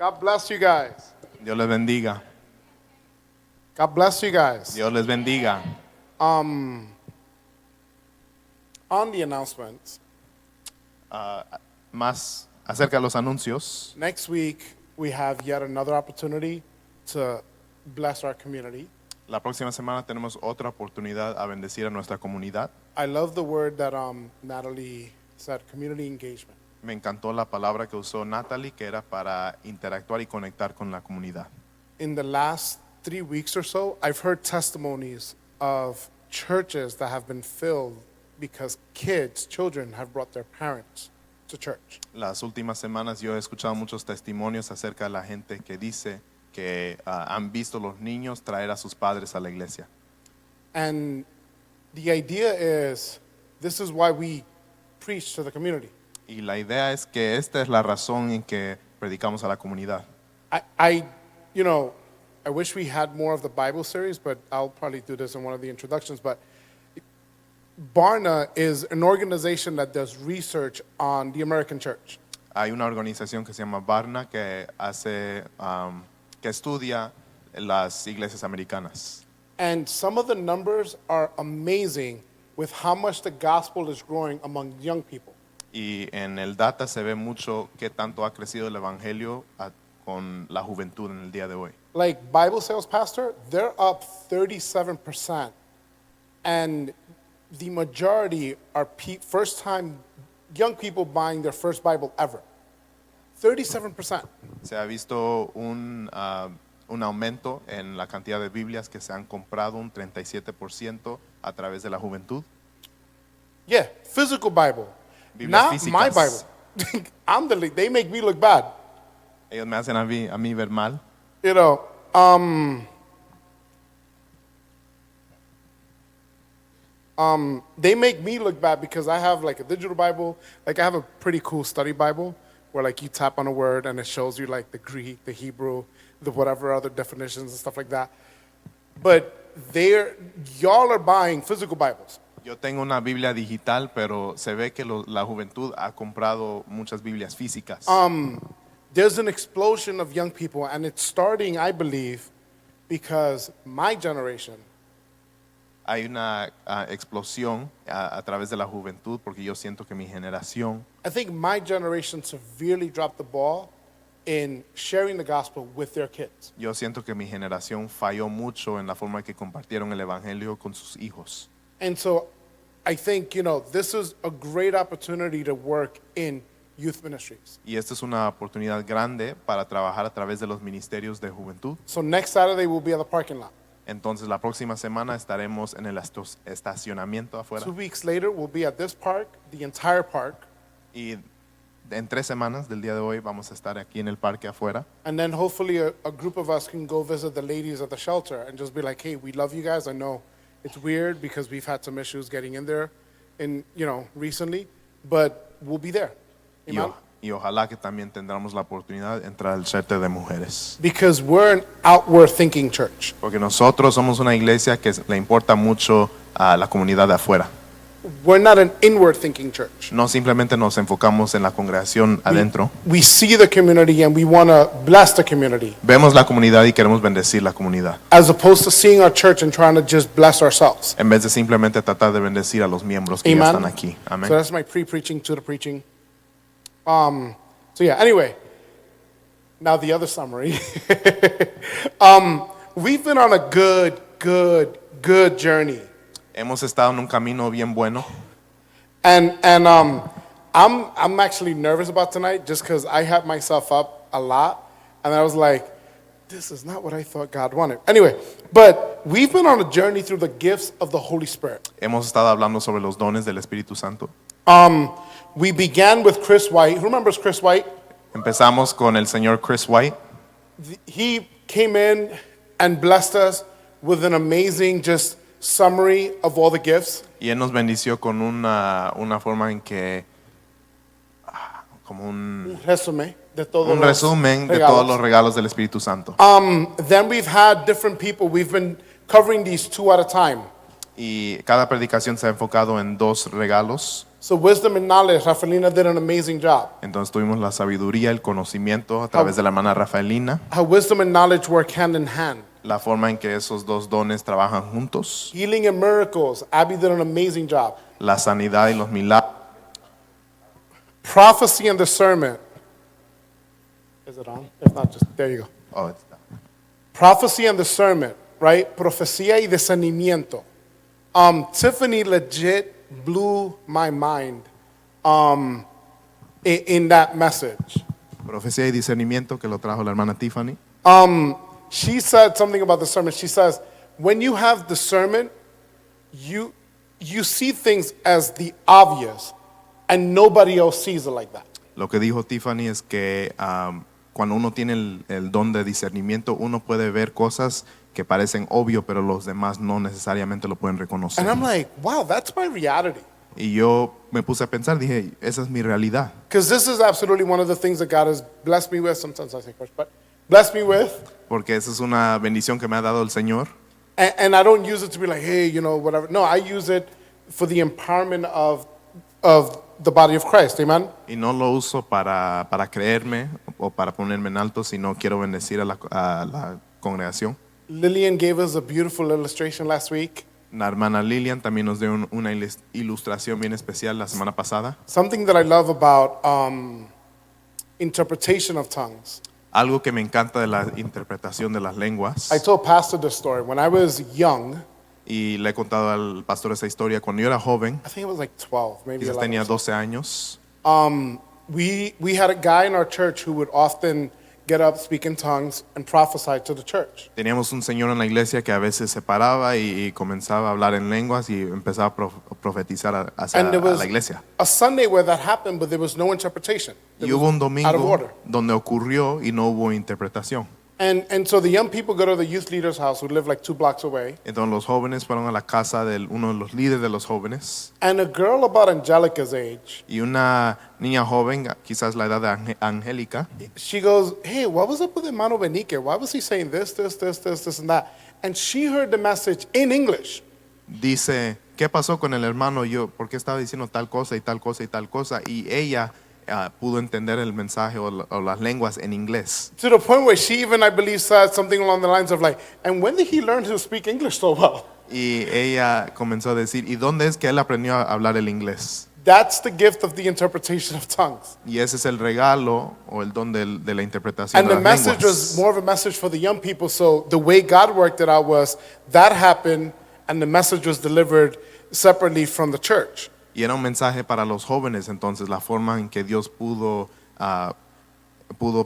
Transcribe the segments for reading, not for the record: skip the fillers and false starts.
God bless you guys. Dios les bendiga. God bless you guys. Dios les bendiga. On the announcements, Más acerca de los anuncios. next week we have yet another opportunity to bless our community. La próxima semana tenemos otra oportunidad a bendecir a nuestra comunidad. I love the word that Natalie said, community engagement. Me encantó la palabra que usó Natalie, que era para interactuar y conectar con la comunidad. In the last 3 weeks or so, I've heard testimonies of churches that have been filled because children have brought their parents to church. Las últimas semanas yo he escuchado muchos testimonios acerca de la gente que dice que han visto los niños traer a sus padres a la iglesia. And the idea is, this is why we preach to the community. Y la idea es que esta es la razón en que predicamos a la comunidad. I wish we had more of the Bible series, but I'll probably do this in one of the introductions. But Barna is an organization that does research on the American church. Hay una organización que se llama Barna que hace, que estudia las iglesias americanas. And some of the numbers are amazing with how much the gospel is growing among young people. Y en el data se ve mucho qué tanto ha crecido el evangelio con la juventud en el día de hoy. Like Bible Sales Pastor, they're up 37%. And the majority are first-time young people buying their first Bible ever. 37%. Se ha visto un aumento en la cantidad de Biblias que se han comprado, un 37% a través de la juventud. Yeah, physical Bible. Biblias Not físicas. my Bible. They make me look bad. Ellos me hacen a mí ver mal. You know, they make me look bad because I have like a digital Bible. Like I have a pretty cool study Bible where like you tap on a word and it shows you like the Greek, the Hebrew, the whatever other definitions and stuff like that. But y'all are buying physical Bibles. Yo tengo una Biblia digital, pero se ve que la juventud ha comprado muchas Biblias físicas. There's an explosion of young people, and it's starting, I believe, because my generation Hay una explosión a través de la juventud, porque yo siento que mi generación, I think my generation severely dropped the ball in sharing the gospel with their kids. yo siento que mi generación falló mucho en la forma en que compartieron el evangelio con sus hijos. And so I think, this is a great opportunity to work in youth ministries. Y esta es una oportunidad grande para trabajar a través de los ministerios de juventud. So next Saturday we'll be at the parking lot. Entonces la próxima semana estaremos en el estacionamiento afuera. 2 weeks later we'll be at this park, the entire park. Y en 3 semanas del día de hoy vamos a estar aquí en el parque afuera. And then hopefully a group of us can go visit the ladies at the shelter and just be like, hey, we love you guys. I know it's weird because we've had some issues getting in there recently, but we'll be there. Amen? Y ojalá que también tendremos la oportunidad de entrar al shelter de mujeres. Because we're an outward thinking church. Porque nosotros somos una iglesia que le importa mucho a la comunidad de afuera. We're not an inward thinking church. No simplemente nos enfocamos en la congregación adentro. We see the community and we want to bless the community. Vemos la comunidad y queremos bendecir la comunidad. As opposed to seeing our church and trying to just bless ourselves. En vez de simplemente tratar de bendecir a los miembros que ya Amen. están aquí. Amén. So that's my pre-preaching to the preaching. So yeah, anyway. Now the other summary. We've been on a good journey. Hemos estado en un camino bien bueno. And I'm actually nervous about tonight just because I had myself up a lot. And I was like, this is not what I thought God wanted. Anyway, but we've been on a journey through the gifts of the Holy Spirit. Hemos estado hablando sobre los dones del Espíritu Santo. We began with Chris White. Who remembers Chris White? Empezamos con el señor Chris White. He came in and blessed us with an amazing just summary of all the gifts. Y él nos bendició con una forma en que como un Resume de todos los resumen de regalos. todos los regalos del Espíritu Santo. Then we've had different people. We've been covering these 2 at a time. Y cada predicación se ha enfocado en dos regalos. So wisdom and knowledge, Rafaelina did an amazing job. Entonces tuvimos la sabiduría, el conocimiento a través de la hermana Rafaelina, How wisdom and knowledge work hand in hand. la forma en que esos dos dones trabajan juntos, Healing and miracles, Abby did an amazing job. la sanidad y los milagros. Prophecy and discernment. Is it on? If not, just there you go. Oh, está. Prophecy and discernment, right? Profecía y discernimiento. Tiffany legit blew my mind in that message. Profecía y discernimiento que lo trajo la hermana Tiffany. She said something about discernment. She says, when you have discernment, you see things as the obvious, and nobody else sees it like that. Lo que dijo Tiffany es que cuando uno tiene el don de discernimiento, uno puede ver cosas que parecen obvio, pero los demás no necesariamente lo pueden reconocer. And I'm like, wow, that's my reality. Y yo me puse a pensar, dije, esa es mi realidad. Because this is absolutely one of the things that God has blessed me with. Sometimes I say curse, but blessed me with. Porque esa es una bendición que me ha dado el Señor. And I don't use it to be like, hey, you know, whatever. No, I use it for the empowerment of the body of Christ. Amen? Y no lo uso para creerme o para ponerme en alto, sino quiero bendecir a la congregación. Lillian gave us a beautiful illustration last week. La hermana Lilian también nos dio una ilustración bien especial la semana pasada. Something that I love about interpretation of tongues. Algo que me encanta de la interpretación de las lenguas. I told Pastor this story. When I was young, Y le he contado al pastor esa historia. Cuando yo era joven, I think it was like 12, maybe quizás 11. tenía 12 años, We had a guy in our church who would often get up, speak in tongues, and prophesy to the church. teníamos un señor en la iglesia que a veces se paraba y comenzaba a hablar en lenguas y empezaba a profetizar hacia And there was la iglesia. a Sunday where that happened, but there was no interpretation. It Y hubo un was out of domingo order. donde ocurrió y no hubo interpretación. And so the young people go to the youth leader's house who live like 2 blocks away. Entonces los jóvenes fueron a la casa de uno de los líderes de los jóvenes And a girl about Angelica's age, y una niña joven, quizás la edad de Angélica, she goes, hey, what was up with Hermano Benique? Why was he saying this, and that? And she heard the message in English. dice, ¿qué pasó con el hermano? Yo, ¿por qué estaba diciendo tal cosa y tal cosa y tal cosa? Y ella pudo entender el mensaje o las lenguas en inglés. To the point where she even, I believe, said something along the lines of like, and when did he learn to speak English so well? Y ella comenzó a decir, ¿y dónde es que él aprendió a hablar el inglés? That's the gift of the interpretation of tongues. Y ese es el regalo o el don de la interpretación And de the las message was lenguas. more of a message for the young people. So the way God worked it out was that happened, and the message was delivered separately from the church. Y era un mensaje para los jóvenes, entonces la forma en que Dios pudo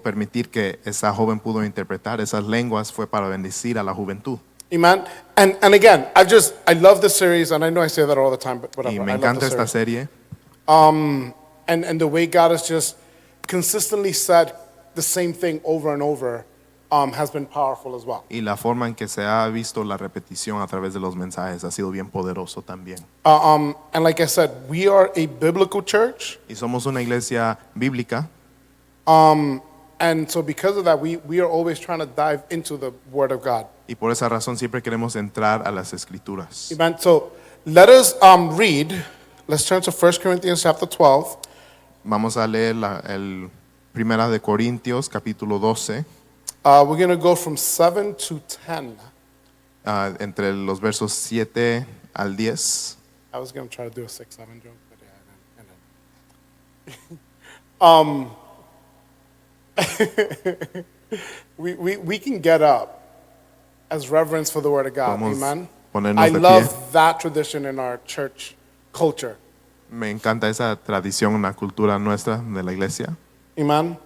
permitir que esa joven pudo interpretar esas lenguas fue para bendecir a la juventud. Amen. And again, I love this series, and I know I say that all the time, but whatever. Y me I love encanta this esta series. serie And the way God has just consistently said the same thing over and over has been powerful as well. y la forma en que se ha visto la repetición a través de los mensajes ha sido bien poderoso también. And like I said, we are a biblical church, Y somos una iglesia bíblica and so because of that, we are always trying to dive into the Word of God. y por esa razón siempre queremos entrar a las escrituras. Amen. So let us read. Let's turn to 1 Corinthians chapter 12. Vamos a leer el Primera de Corintios capítulo 12 We're going to go from 7 to 10. entre los versos 7 al 10. I was going to try to do a 6-7 joke, but yeah, we can get up as reverence for the Word of God. Podemos Amen. ponernos I de love pie. that tradition in our church culture. Me encanta esa tradición, una cultura nuestra de la iglesia. Amen.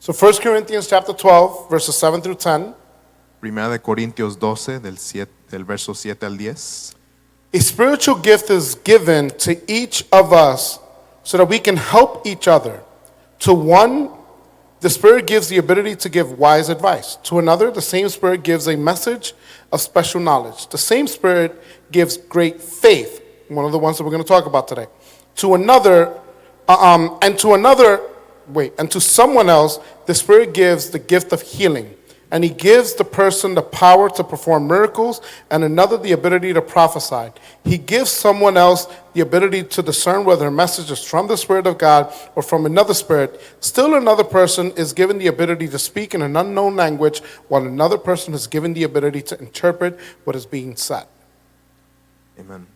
So 1 Corinthians chapter 12, verses 7 through 10. Primera de Corintios 12 del verso 7 al 10. A spiritual gift is given to each of us so that we can help each other. To one, the Spirit gives the ability to give wise advice. To another, the same Spirit gives a message of special knowledge. The same Spirit gives great faith, one of the ones that we're going to talk about today. To another, and to someone else, the Spirit gives the gift of healing. And he gives the person the power to perform miracles and another the ability to prophesy. He gives someone else the ability to discern whether a message is from the Spirit of God or from another spirit. Still another person is given the ability to speak in an unknown language, while another person is given the ability to interpret what is being said. Amén.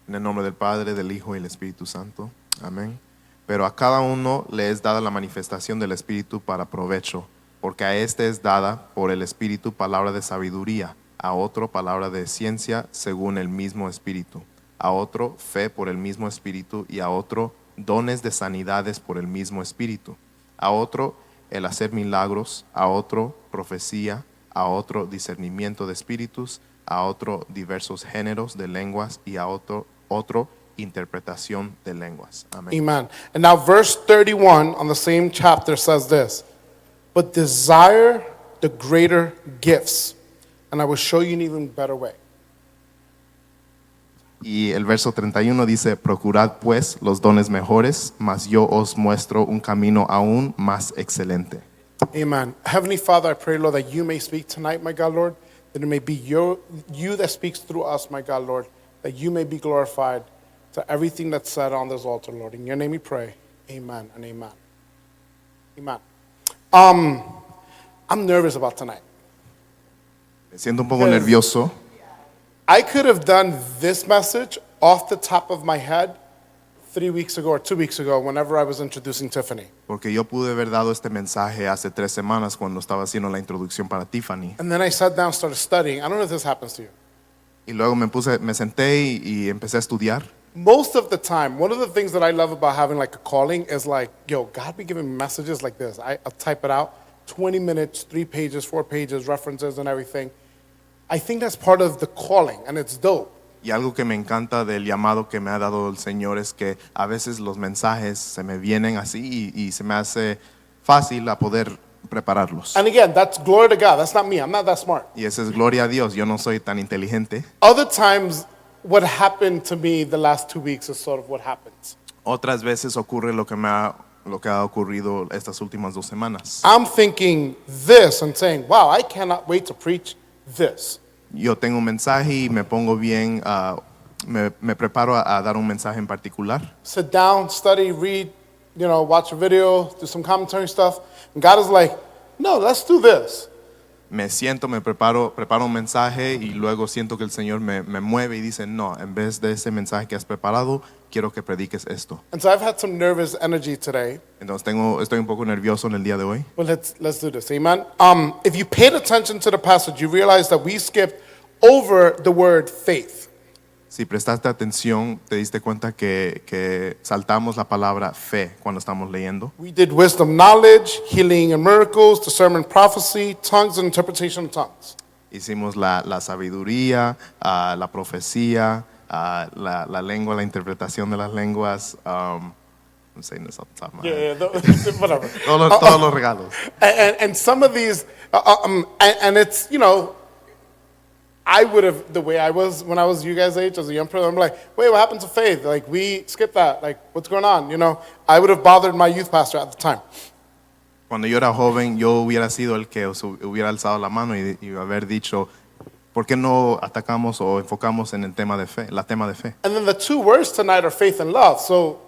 En el nombre del Padre, del Hijo y del Espíritu Santo. Amén. Pero a cada uno le es dada la manifestación del Espíritu para provecho, porque a este es dada por el Espíritu palabra de sabiduría, a otro palabra de ciencia según el mismo Espíritu, a otro fe por el mismo Espíritu y a otro dones de sanidades por el mismo Espíritu, a otro el hacer milagros, a otro profecía, a otro discernimiento de espíritus, a otro diversos géneros de lenguas y a otro interpretación de lenguas. Amén. Amen. And now verse 31 on the same chapter says this, but desire the greater gifts, and I will show you an even better way. Y el verso 31 dice, procurad pues los dones mejores, mas yo os muestro un camino aún más excelente. Amen. Heavenly Father, I pray, Lord, that you may speak tonight, my God, Lord, that it may be you that speaks through us, my God, Lord, that you may be glorified to everything that's said on this altar, Lord. In your name we pray. Amen and amen. Amen. I'm nervous about tonight. Me siento un poco Yes. nervioso. I could have done this message off the top of my head 3 weeks ago or 2 weeks ago whenever I was introducing Tiffany. Porque yo pude haber dado este mensaje hace 3 semanas cuando estaba haciendo la introducción para Tiffany. And then I sat down, started studying. I don't know if this happens to you. Y luego me senté y empecé a estudiar. Most of the time, one of the things that I love about having like a calling is like, yo, God be giving me messages like this. I'll type it out, 20 minutes, 3 pages, 4 pages, references and everything. I think that's part of the calling, and it's dope. Y algo que me encanta del llamado que me ha dado el Señor es que a veces los mensajes se me vienen así y se me hace fácil a poder prepararlos. And again, that's glory to God. That's not me. I'm not that smart. Y eso es gloria a Dios. Yo no soy tan inteligente. Other times, what happened to me the last 2 weeks is sort of what happens. Otras veces ocurre lo que ha ocurrido estas últimas 2 semanas. I'm thinking this and saying, wow, I cannot wait to preach this. Yo tengo un mensaje y me pongo bien, me preparo a dar un mensaje en particular. Sit down, study, read, watch a video, do some commentary stuff. And God is like, no, let's do this. Me siento, preparo un mensaje y luego siento que el Señor me mueve y dice, no, en vez de ese mensaje que has preparado, quiero que prediques esto. And so I've had some nervous energy today. Entonces estoy un poco nervioso en el día de hoy. Well, let's do this. Amen. If you paid attention to the passage, you realize that we skipped over the word faith. Si prestaste atención, te diste cuenta que saltamos la palabra fe cuando estamos leyendo. We did wisdom, knowledge, healing and miracles, discernment, prophecy, tongues and interpretation of tongues. Hicimos la sabiduría, la profecía, la lengua, la interpretación de las lenguas. I'm saying this off the top of my head. Whatever. Todos los regalos. And some of these, and it's, I would have, the way I was when I was you guys' age as a young person, I'm like, wait, what happened to faith? Like, we skipped that. Like, what's going on? I would have bothered my youth pastor at the time. Cuando yo era joven, yo hubiera sido el que hubiera alzado la mano y haber dicho, ¿por qué no atacamos o enfocamos en el tema de fe, la tema de fe? And then the 2 words tonight are faith and love. So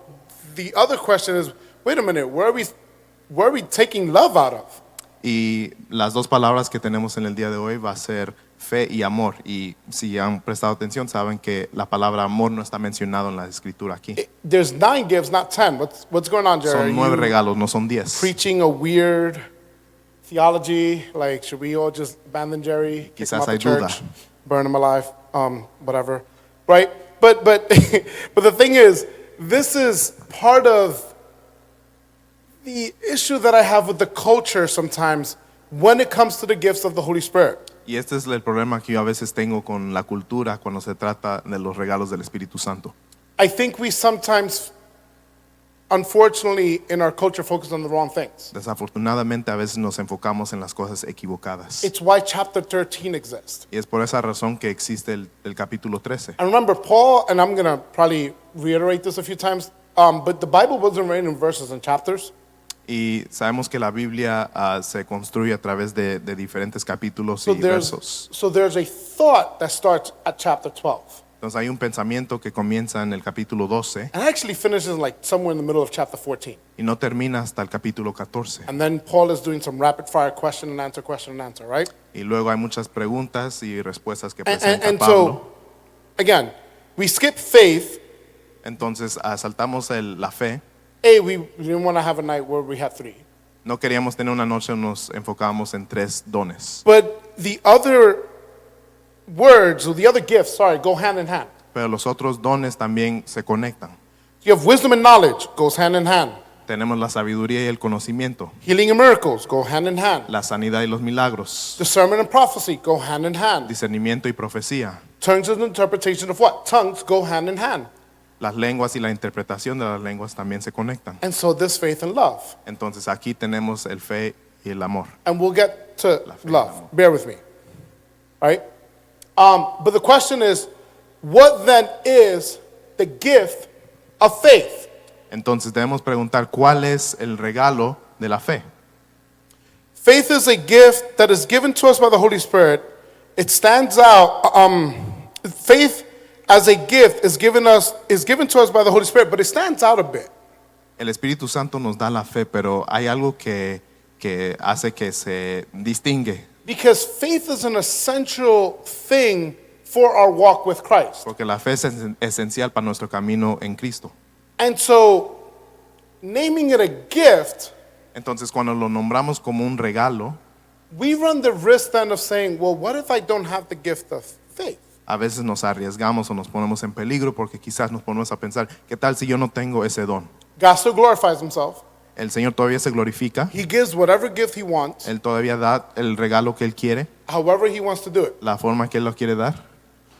the other question is, wait a minute, where are we taking love out of? Y las 2 palabras que tenemos en el día de hoy va a ser fe y amor. Y si han prestado atención, saben que la palabra amor no está mencionado en la escritura aquí. There's 9 gifts, not 10. What's going on, Jerry? Son 9 Are you regalos, no son 10. preaching a weird theology? Like, should we all just abandon Jerry, kick him Quizás out the hay duda. church, burn him alive, whatever, right? But but the thing is, this is part of the issue that I have with the culture sometimes when it comes to the gifts of the Holy Spirit. Y este es el problema que yo a veces tengo con la cultura cuando se trata de los regalos del Espíritu Santo. I think we sometimes, unfortunately, in our culture, focus on the wrong things. Desafortunadamente a veces nos enfocamos en las cosas equivocadas. It's why chapter 13 exists. Y es por esa razón que existe el capítulo 13. And remember, Paul, and I'm going to probably reiterate this a few times, but the Bible wasn't written in verses and chapters. Y sabemos que la Biblia se construye a través de diferentes capítulos y versos. So there's a thought that starts at chapter 12. Entonces hay un pensamiento que comienza en el capítulo 12 And actually finishes like somewhere in the middle of chapter 14. y no termina hasta el capítulo 14. And then Paul is doing some rapid fire question and answer, right? Y luego hay muchas preguntas y respuestas que And, presenta and Pablo. so, again, we skip faith. Entonces saltamos la fe. We didn't want to have a night where we had 3. No queríamos tener una noche, nos enfocábamos en 3 dones. But the other words, or the other gifts, go hand in hand. Pero los otros dones también se conectan. You have wisdom and knowledge, goes hand in hand. Tenemos la sabiduría y el conocimiento, Healing and miracles go hand in hand. la sanidad y los milagros, Discernment and prophecy go hand in hand. discernimiento y profecía. Tongues and interpretation of what? Tongues go hand in hand. Las lenguas y la interpretación de las lenguas también se conectan. And so this faith and love. Entonces aquí tenemos el fe y el amor. And we'll get to La fe y el love. amor. Bear with me. All right? But the question is, what then is the gift of faith? Entonces debemos preguntar cuál es el regalo de la fe. Faith is a gift that is given to us by the Holy Spirit. It stands out. Faith as a gift is given to us by the Holy Spirit, but it stands out a bit. El Espíritu Santo nos da la fe, pero hay algo que hace que se distingue, Because faith is an essential thing for our walk with Christ. porque la fe es esencial para nuestro camino en Cristo. And so, naming it a gift, Entonces cuando lo nombramos como un regalo, we run the risk then of saying, well, what if I don't have the gift of faith? a veces nos arriesgamos o nos ponemos en peligro porque quizás nos ponemos a pensar, ¿qué tal si yo no tengo ese don? God still glorifies himself. El Señor todavía se glorifica, He gives whatever gift he wants, Él todavía da el regalo que Él quiere, however he wants to do it. la forma que Él lo quiere dar.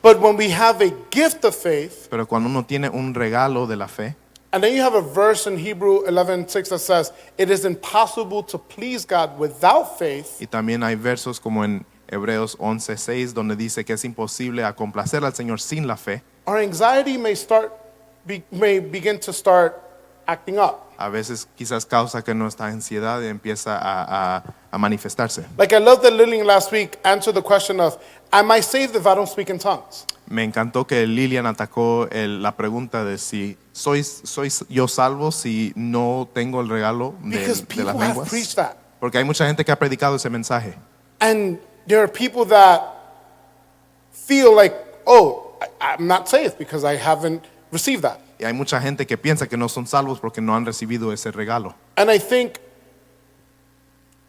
But when we have a gift of faith, Pero cuando uno tiene un regalo de la fe, and then you have a verse in Hebrew 11:6 that says, it is impossible to please God without faith. y también hay versos como en Hebreos 11:6 donde dice que es imposible a complacer al Señor sin la fe, Our anxiety may begin to start acting up. a veces quizás causa que nuestra ansiedad empieza a manifestarse. Like I love that Lillian last week answered the question of, am I saved if I don't speak in tongues? Me encantó que Lilian atacó la pregunta de si soy yo salvo si no tengo el regalo Because de people las have lenguas. preached that. Porque hay mucha gente que ha predicado ese mensaje. And there are people that feel like, oh, I'm not saved because I haven't received that. Y hay mucha gente que piensa que no son salvos porque no han recibido ese regalo. And I think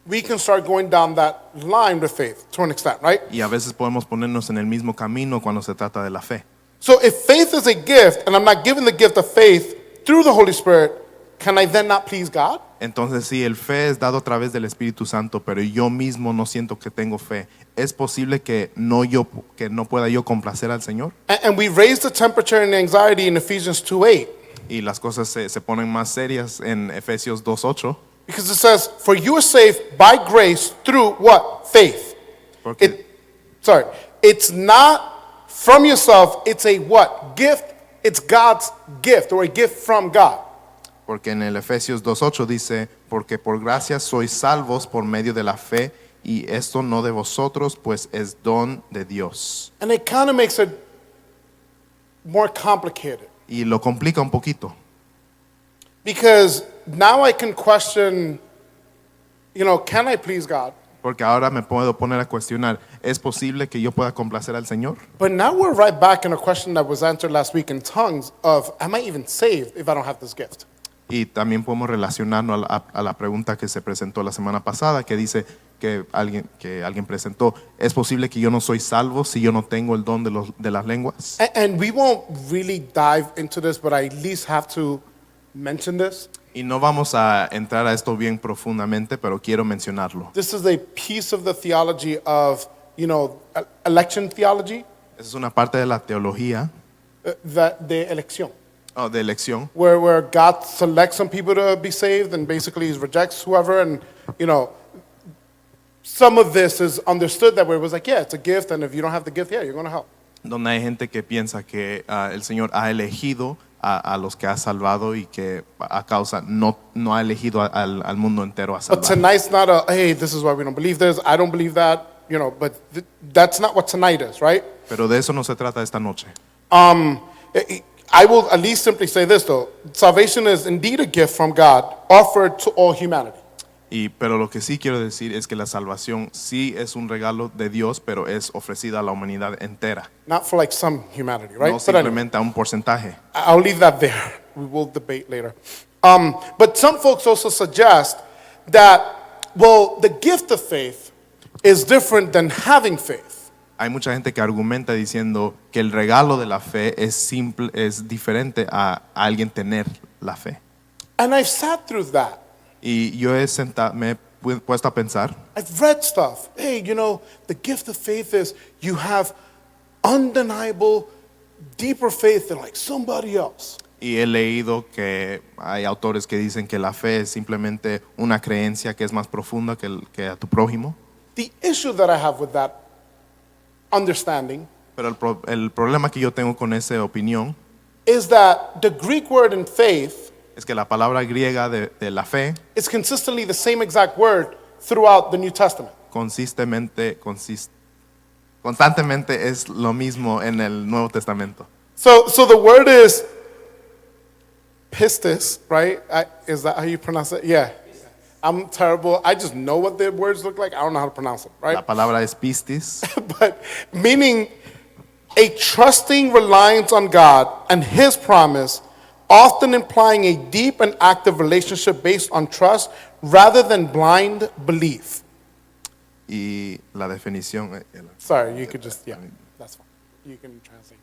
we can start going down that line with faith to an extent, right? Y a veces podemos ponernos en el mismo camino cuando se trata de la fe. So if faith is a gift and I'm not given the gift of faith through the Holy Spirit, can I then not please God? Entonces, si el fe es dado a través del Espíritu Santo, pero yo mismo no siento que tengo fe, ¿es posible que no pueda yo complacer al Señor? And we raise the temperature and anxiety in Ephesians 2:8. Y las cosas se ponen más serias en Efesios 2:8, Because it says, for you are saved by grace through what? Faith. porque It's not from yourself, it's a what? Gift. It's God's gift or a gift from God. Porque en el Efesios 2:8 dice, porque por gracia sois salvos por medio de la fe, y esto no de vosotros, pues es don de Dios. And it kind of makes it more complicated. Y lo complica un poquito, Because now I can question, can I please God? porque ahora me puedo poner a cuestionar, ¿es posible que yo pueda complacer al Señor? But now we're right back in a question that was answered last week in tongues of, am I even saved if I don't have this gift? Y también podemos relacionarnos a la pregunta que se presentó la semana pasada, que dice que alguien presentó, ¿es posible que yo no soy salvo si yo no tengo el don de las lenguas? And we won't really dive into this, but I at least have to mention this. Y no vamos a entrar a esto bien profundamente, pero quiero mencionarlo. This is a piece of the theology of, election theology, Esa es una parte de la teología de elección, de elección, where God selects some people to be saved and basically he rejects whoever. And, some of this is understood that way. It was like, yeah, it's a gift, and if you don't have the gift, yeah, you're going to hell. donde hay gente que piensa que el Señor ha elegido a los que ha salvado y que a causa no ha elegido al mundo entero a But salvar. tonight's not a, hey, this is why we don't believe this. I don't believe that, but that's not what tonight is, right? Pero de eso no se trata esta noche. I will at least simply say this, though. Salvation is indeed a gift from God offered to all humanity. Pero lo que sí quiero decir es que la salvación sí es un regalo de Dios, pero es ofrecida a la humanidad entera, Not for like some humanity, right? no But anyway, simplemente a un porcentaje. I'll leave that there. We will debate later. But some folks also suggest that, well, the gift of faith is different than having faith. Hay mucha gente que argumenta diciendo que el regalo de la fe es diferente a alguien tener la fe. And I've sat through that. Y yo me he puesto a pensar, I've read stuff. Hey, the gift of faith is you have undeniable, deeper faith than like somebody else. y he leído que hay autores que dicen que la fe es simplemente una creencia que es más profunda que a tu prójimo. The issue that I have with that understanding Pero el problema que yo tengo con esa opinión is that the Greek word in faith es que la palabra griega de la fe is consistently the same exact word throughout the New Testament. constantemente es lo mismo en el Nuevo Testamento. So the word is pistis, right? Is that how you pronounce it? Yeah. I'm terrible. I just know what the words look like. I don't know how to pronounce them, right? La palabra es pistis, But meaning a trusting reliance on God and His promise, often implying a deep and active relationship based on trust rather than blind belief. y la definición Sorry, you could just, yeah, that's fine. You can translate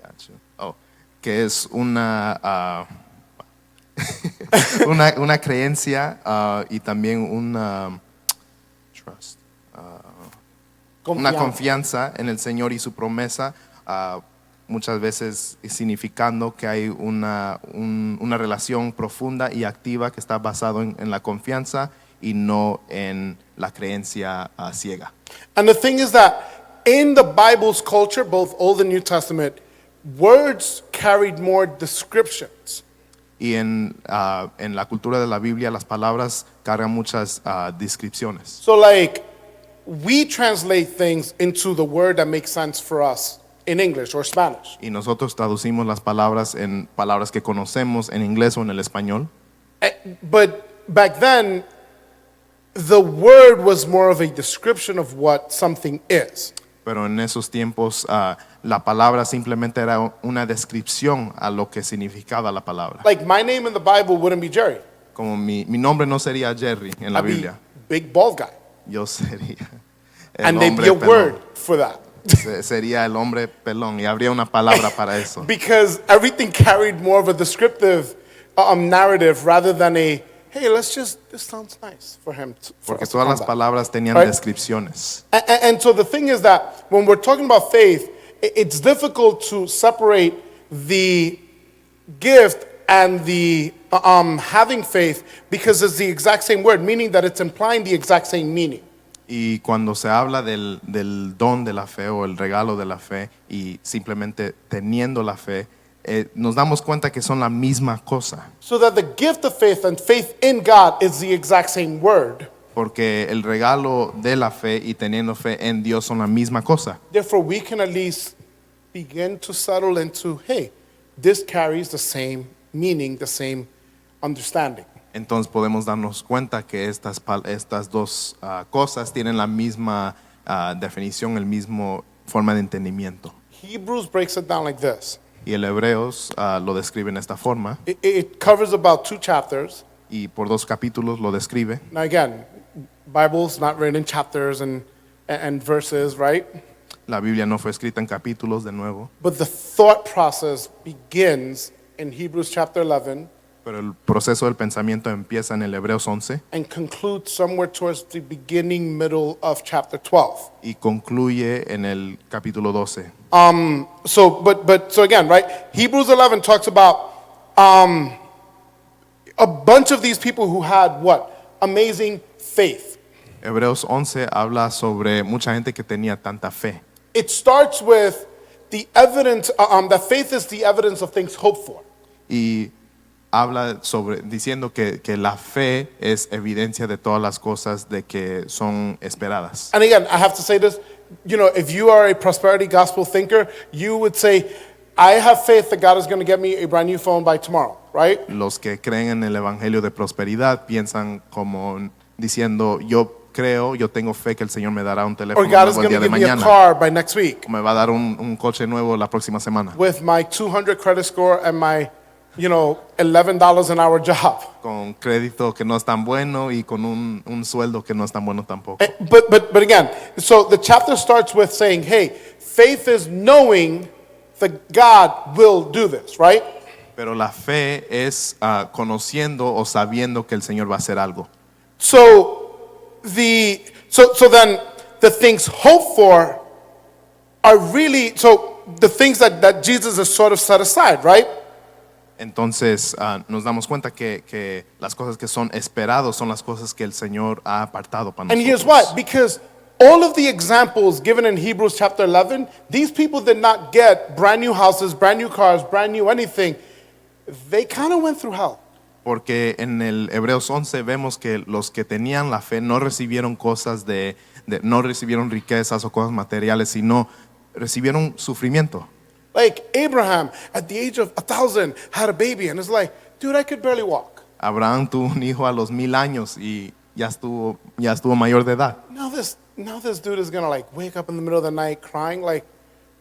that. que es una creencia y también una trust, una confianza en el Señor y su promesa, muchas veces significando que hay una relación profunda y activa que está basado en la confianza y no en la creencia ciega. And the thing is that in the Bible's culture, both Old and New Testament, words carried more descriptions. Y en la cultura de la Biblia las palabras cargan muchas descripciones. So like, we translate things into the word that makes sense for us in English or Spanish. Y nosotros traducimos las palabras en palabras que conocemos en inglés o en el español. But back then, the word was more of a description of what something is. Pero en esos tiempos la palabra simplemente era una descripción a lo que significaba la palabra. Like my name in the Bible wouldn't be Jerry. Como mi nombre no sería Jerry en la I'd be Biblia, big bald guy. yo sería el And there'd be hombre a word pelón. for that. Sería el hombre pelón y habría una palabra para eso. Because everything carried more of a descriptive narrative rather than a, hey, this sounds nice for him. For Porque us to todas come las back. palabras tenían Right. descripciones. And so the thing is that when we're talking about faith, it's difficult to separate the gift and the having faith because it's the exact same word, meaning that it's implying the exact same meaning. Y cuando se habla del don de la fe o el regalo de la fe y simplemente teniendo la fe, nos damos cuenta que son la misma cosa. So that the gift of faith and faith in God is the exact same word. Porque el regalo de la fe y teniendo fe en Dios son la misma cosa. Therefore, we can at least begin to settle into, hey, this carries the same meaning, the same understanding. Entonces podemos darnos cuenta que estas dos cosas tienen la misma definición, el mismo forma de entendimiento. Hebrews breaks it down like this. Y el Hebreos lo describe en esta forma It covers about 2 chapters. y por 2 capítulos lo describe. Now again, Bible's not written in chapters and verses, right? La Biblia no fue escrita en capítulos de nuevo, But the thought process begins in Hebrews chapter 11 pero el proceso del pensamiento empieza en el Hebreos 11 and concludes somewhere towards the beginning, middle of chapter 12. y concluye en el capítulo 12. So again, right? Hebrews 11 talks about a bunch of these people who had what? Amazing faith. Hebreos 11 habla sobre mucha gente que tenía tanta fe. It starts with the evidence, that faith is the evidence of things hoped for. Y habla sobre diciendo que la fe es evidencia de todas las cosas de que son esperadas. And again, I have to say this, if you are a prosperity gospel thinker, you would say, I have faith that God is going to get me a brand new phone by tomorrow, right? Los que creen en el evangelio de prosperidad piensan como diciendo, yo tengo fe que el Señor me dará un Or teléfono God is nuevo el going to día de give me a mañana, car by next week me va a dar un coche nuevo la próxima semana, with my 200 credit score and my, $11 an hour job. con crédito que no es tan bueno y con un sueldo que no es tan bueno tampoco. But again, so the chapter starts with saying, hey, faith is knowing that God will do this, right? Pero la fe es conociendo o sabiendo que el Señor va a hacer algo. So then the things hoped for are really, so the things that Jesus has sort of set aside, right? Entonces nos damos cuenta que las cosas que son esperados son las cosas que el Señor ha apartado para And here's nosotros. why, because all of the examples given in Hebrews chapter 11, these people did not get brand new houses, brand new cars, brand new anything. They kind of went through hell. Porque en el Hebreos 11 vemos que los que tenían la fe no recibieron cosas no recibieron riquezas o cosas materiales, sino recibieron sufrimiento. Like Abraham, at the age of 1,000, had a baby, and it's like, dude, I could barely walk. Abraham tuvo un hijo a los 1000 años y ya estuvo mayor de edad. Now this dude is gonna wake up in the middle of the night crying, like,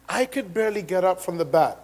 I could barely get up from the bed.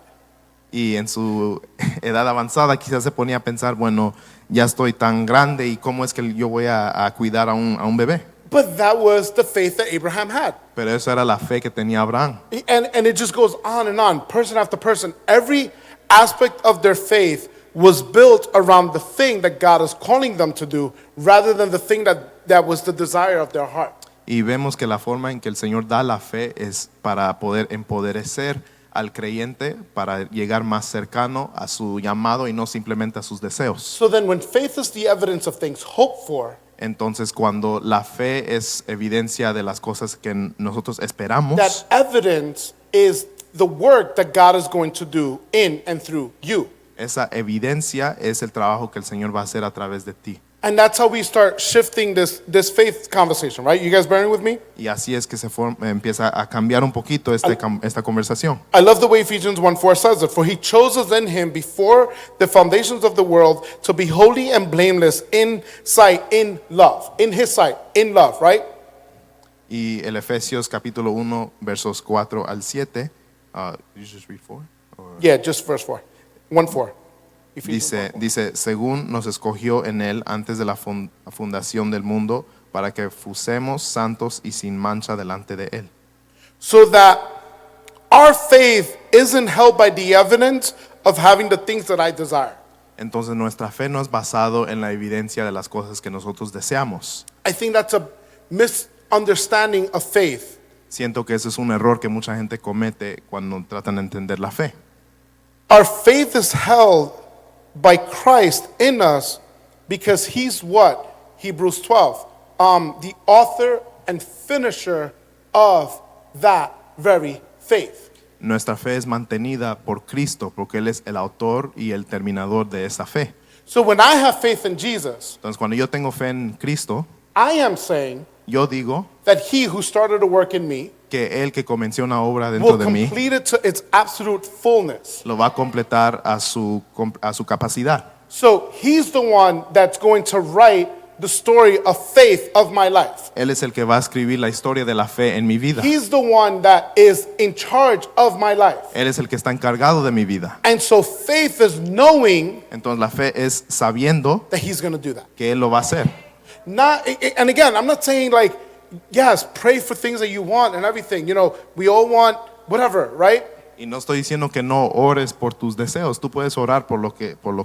Y en su edad avanzada quizás se ponía a pensar, bueno, ya estoy tan grande y cómo es que yo voy a cuidar a un bebé. But that was the faith that Abraham had. Pero eso era la fe que tenía Abraham. And it just goes on, person after person. Every aspect of their faith was built around the thing that God is calling them to do rather than the thing that was the desire of their heart. Y vemos que la forma en que el Señor da la fe es para poder empoderecer al creyente para llegar más cercano a su llamado y no simplemente a sus deseos. So then when faith is the evidence of things hoped for, Entonces, cuando la fe es evidencia de las cosas que nosotros esperamos, that evidence is the work that God is going to do in and through you. esa evidencia es el trabajo que el Señor va a hacer a través de ti. And that's how we start shifting this faith conversation, right? You guys bearing with me? Y así es que empieza a cambiar un poquito esta conversación. I love the way Ephesians 1:4 says it. For he chose us in him before the foundations of the world to be holy and blameless in sight, in love. In his sight, in love, right? Y el Efesios capítulo 1, versos 4 al 7, you just read 4? Yeah, just verse 4. 1:4. Dice, según nos escogió en él antes de la fundación del mundo, para que fuésemos santos y sin mancha delante de él. So that our faith isn't held by the evidence of having the things that I desire. Entonces nuestra fe no es basado en la evidencia de las cosas que nosotros deseamos. I think that's a misunderstanding of faith. Siento que ese es un error que mucha gente comete cuando tratan de entender la fe. Our faith is held by Christ in us because he's what? Hebrews 12. The author and finisher of that very faith. Nuestra fe es mantenida por Cristo porque Él es el autor y el terminador de esa fe. So when I have faith in Jesus, Entonces cuando yo tengo fe en Cristo, I am saying yo digo that he who started a work in me que Él que comenzó una obra dentro will de mí complete it to its absolute fullness. lo va a completar a su capacidad. So he's the one that's going to write the story of faith of my life. Él es el que va a escribir la historia de la fe en mi vida. He's the one that is in charge of my life. Él es el que está encargado de mi vida. And so faith is knowing Entonces la fe es sabiendo that he's going to do that. que Él lo va a hacer. And again, I'm not saying yes, pray for things that you want and everything. We all want whatever, right? Y no estoy diciendo que no ores por tus deseos. Tú puedes orar por lo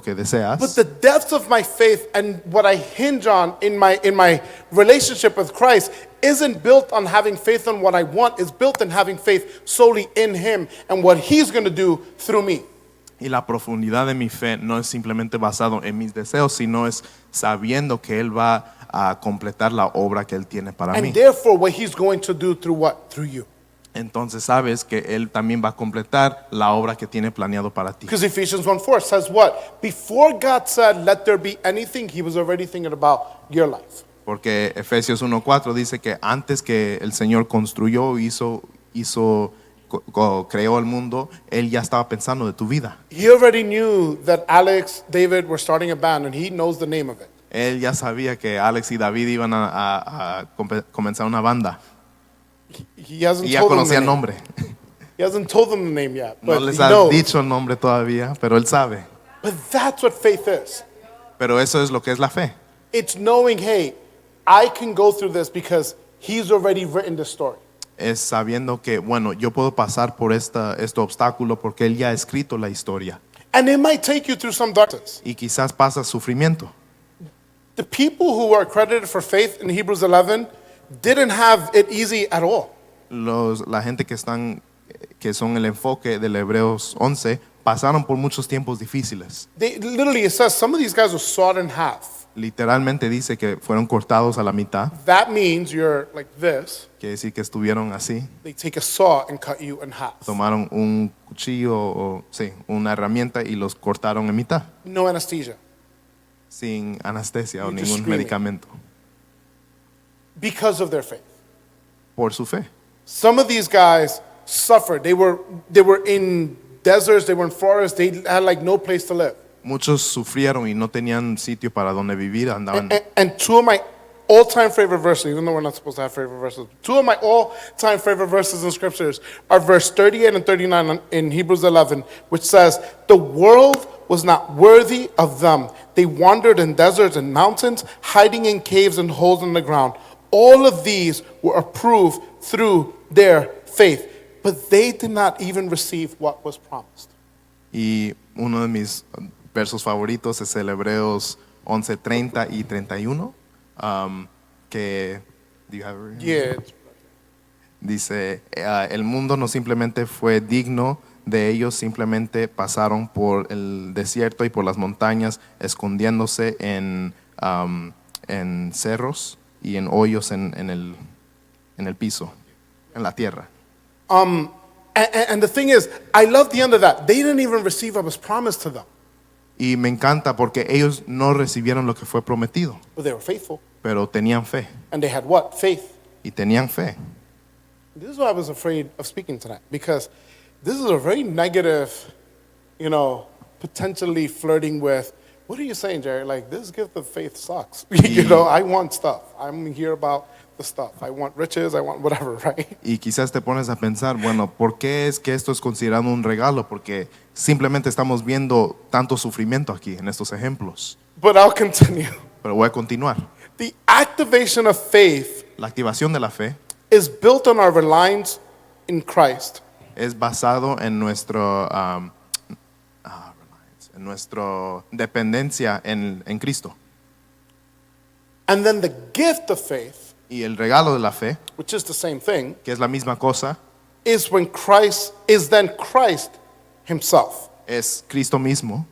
que deseas. But the depth of my faith and what I hinge on in my relationship with Christ isn't built on having faith on what I want. It's built on having faith solely in him and what he's going to do through me. Y la profundidad de mi fe no es simplemente basado en mis deseos, sino es sabiendo que Él va a completar la obra que Él tiene para mí. And therefore what he's going to do through what? Through you. entonces sabes que Él también va a completar la obra que tiene planeado para ti. Because Ephesians 1:4 says what? Before God said, let there be anything, he was already thinking about your life. Porque Efesios 1:4 dice que antes que el Señor construyó, creó el mundo, Él ya estaba pensando de tu vida. He already knew that Alex, David were starting a band, and he knows the name of it. Él ya sabía que Alex y David iban a comenzar una banda. He hasn't Y ya told them conocía the el name. nombre. He hasn't told them the name yet, No but les he ha knows. dicho el nombre todavía, pero Él sabe. But that's what faith is. Pero eso es lo que es la fe. It's knowing, hey, I can go through this because he's already written the story. Es sabiendo que, bueno, yo puedo pasar por este obstáculo porque Él ya ha escrito la historia. And it might take you through some darkness. Y quizás pasa sufrimiento. The people who are credited for faith in Hebrews 11 didn't have it easy at all. La gente que son el enfoque del Hebreos 11 pasaron por muchos tiempos difíciles. Literally, it says some of these guys were sawed in half. Literalmente dice que fueron cortados a la mitad. That means you're like this. Quiere decir que estuvieron así. They take a saw and cut you in half. Tomaron un cuchillo una herramienta y los cortaron en mitad. No anesthesia. Sin anestesia o You're just ningún screaming. medicamento. Because of their faith. Por su fe. Some of these guys suffered. They were in deserts, they were in forests, they had like no place to live. Muchos sufrieron y no tenían sitio para donde vivir. Andaban. And two of my all-time favorite verses, even though we're not supposed to have favorite verses, two of my all-time favorite verses in scriptures are verse 38 and 39 in Hebrews 11, which says, the world was not worthy of them. They wandered in deserts and mountains, hiding in caves and holes in the ground. All of these were approved through their faith, but they did not even receive what was promised. Y uno de mis versos favoritos es el Hebreos 11:30 y 31. Que do you have it? Yeah. Dice, el mundo no simplemente fue digno de ellos, simplemente pasaron por el desierto y por las montañas, escondiéndose en cerros y en hoyos en el piso, en la tierra. And the thing is, I love the end of that. They didn't even receive what was promised to them, Y me encanta porque ellos no recibieron lo que fue prometido, but they were faithful. pero tenían fe. And they had what? Faith. Y tenían fe. This is why I was afraid of speaking tonight, because this is a very negative, potentially flirting with, what are you saying, Jerry? Like, this gift of faith sucks. I want stuff. I'm here about the stuff. I want riches, I want whatever, right? Y quizás te pones a pensar, bueno, ¿por qué es que esto es considerado un regalo? Porque simplemente estamos viendo tanto sufrimiento aquí en estos ejemplos. But I'll continue. Pero voy a continuar. The activation of faith La activación de la fe is built on our reliance in Christ. es basado en nuestra dependencia en Cristo. And then the gift of faith, Y el regalo de la fe, which is the same thing, que es la misma cosa, is when Christ is then Christ himself. es Cristo mismo.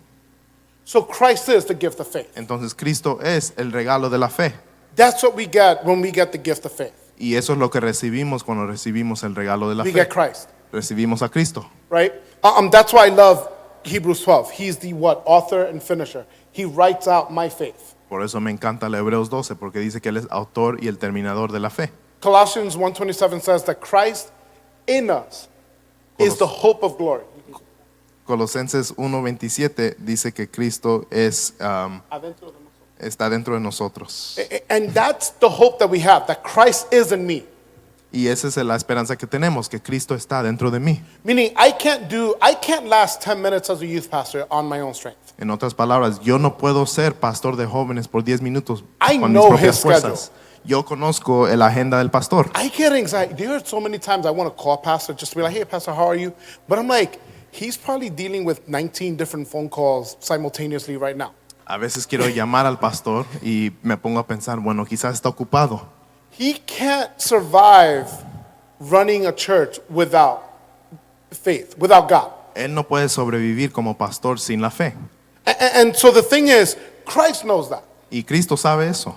So Christ is the gift of faith. Entonces Cristo es el regalo de la fe. That's what we get when we get the gift of faith. Y eso es lo que recibimos cuando recibimos el regalo de la We fe. get Christ, Recibimos a Cristo. right? That's why I love Hebrews 12. He's the what? Author and finisher. He writes out my faith. Por eso me encanta el Hebreos 12, porque dice que Él es autor y el terminador de la fe. Colossians 1:27 says that Christ in us is the hope of glory. Colosenses 1:27 dice que Cristo está dentro de nosotros. And that's the hope that we have, that Christ is in me. Y esa es la esperanza que tenemos, que Cristo está dentro de mí. Meaning I can't last 10 minutes as a youth pastor on my own strength. En otras palabras, yo no puedo ser pastor de jóvenes por 10 minutos I con mis know propias his fuerzas. Yo conozco la agenda del pastor. I get anxiety. There are so many times I want to call pastor just to be like, hey, pastor, how are you? But I'm like, he's probably dealing with 19 different phone calls simultaneously right now. A veces quiero llamar al pastor y me pongo a pensar, bueno, quizás está ocupado. He can't survive running a church without faith, without God. Él no puede sobrevivir como pastor sin la fe. And so the thing is, Christ knows that. Y Cristo sabe eso.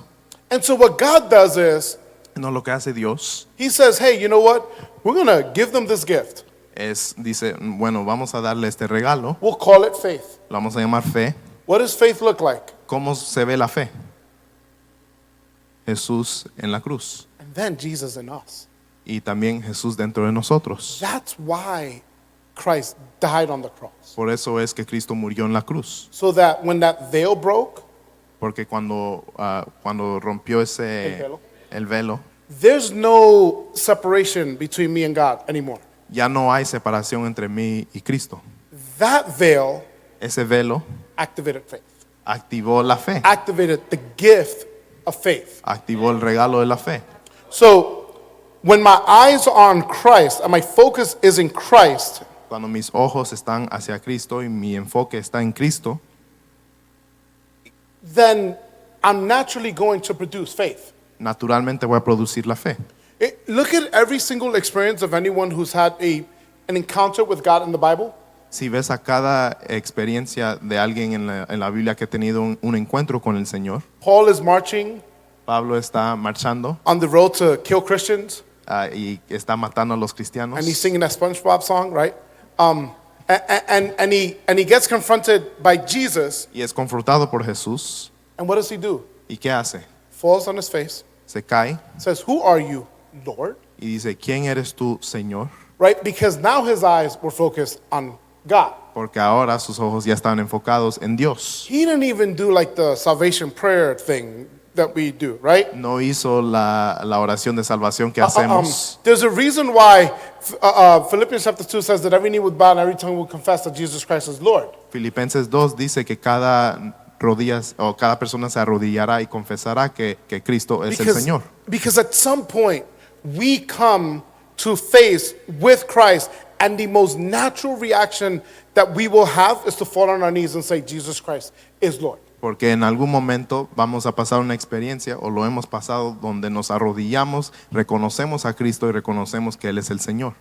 And so what God does is, No, lo que hace Dios He says, hey, you know what? We're going to give them this gift. dice, bueno, vamos a darle este regalo, We'll call it faith. lo vamos a llamar fe. What does faith look like? ¿Cómo se ve la fe? Jesús en la cruz And then Jesus in us. y también Jesús dentro de nosotros. That's why Christ died on the cross. Por eso es que Cristo murió en la cruz, So that when that veil broke, porque cuando rompió el velo, there's no separation between me and God anymore. ya no hay separación entre mí y Cristo. That veil Ese velo activated faith, activó la fe, activated the gift of faith. activó el regalo de la fe. So when my eyes are on Christ and my focus is in Christ, Cuando mis ojos están hacia Cristo y mi enfoque está en Cristo, then I'm naturally going to produce faith. naturalmente voy a producir la fe. Look at every single experience of anyone who's had an encounter with God in the Bible. Si ves a cada experiencia de alguien en la Biblia que ha tenido un encuentro con el Señor, Paul is marching Pablo está marchando on the road to kill Christians, y está matando a los cristianos and he's singing that SpongeBob song, right? And he gets confronted by Jesus, y es confrontado por Jesús. and what does he do? ¿Y qué hace? Falls on his face, Se cae says, "Who are you, Lord?" y dice, ¿quién eres tú, Señor? Right? Because now his eyes were focused on God. Porque ahora sus ojos ya están enfocados en Dios. He didn't even do like the salvation prayer thing that we do, right? No hizo la oración de salvación que hacemos. There's a reason why Philippians chapter 2 says that every knee would bow and every tongue would confess that Jesus Christ is Lord. Filipenses 2 dice que cada persona se arrodillará y confesará que Cristo es el Señor. Because at some point we come to face with Christ, and the most natural reaction that we will have is to fall on our knees and say, Jesus Christ is Lord. Porque en algún momento vamos a pasar una experiencia, o lo hemos pasado, donde nos arrodillamos, reconocemos a Cristo y reconocemos que Él es el Señor.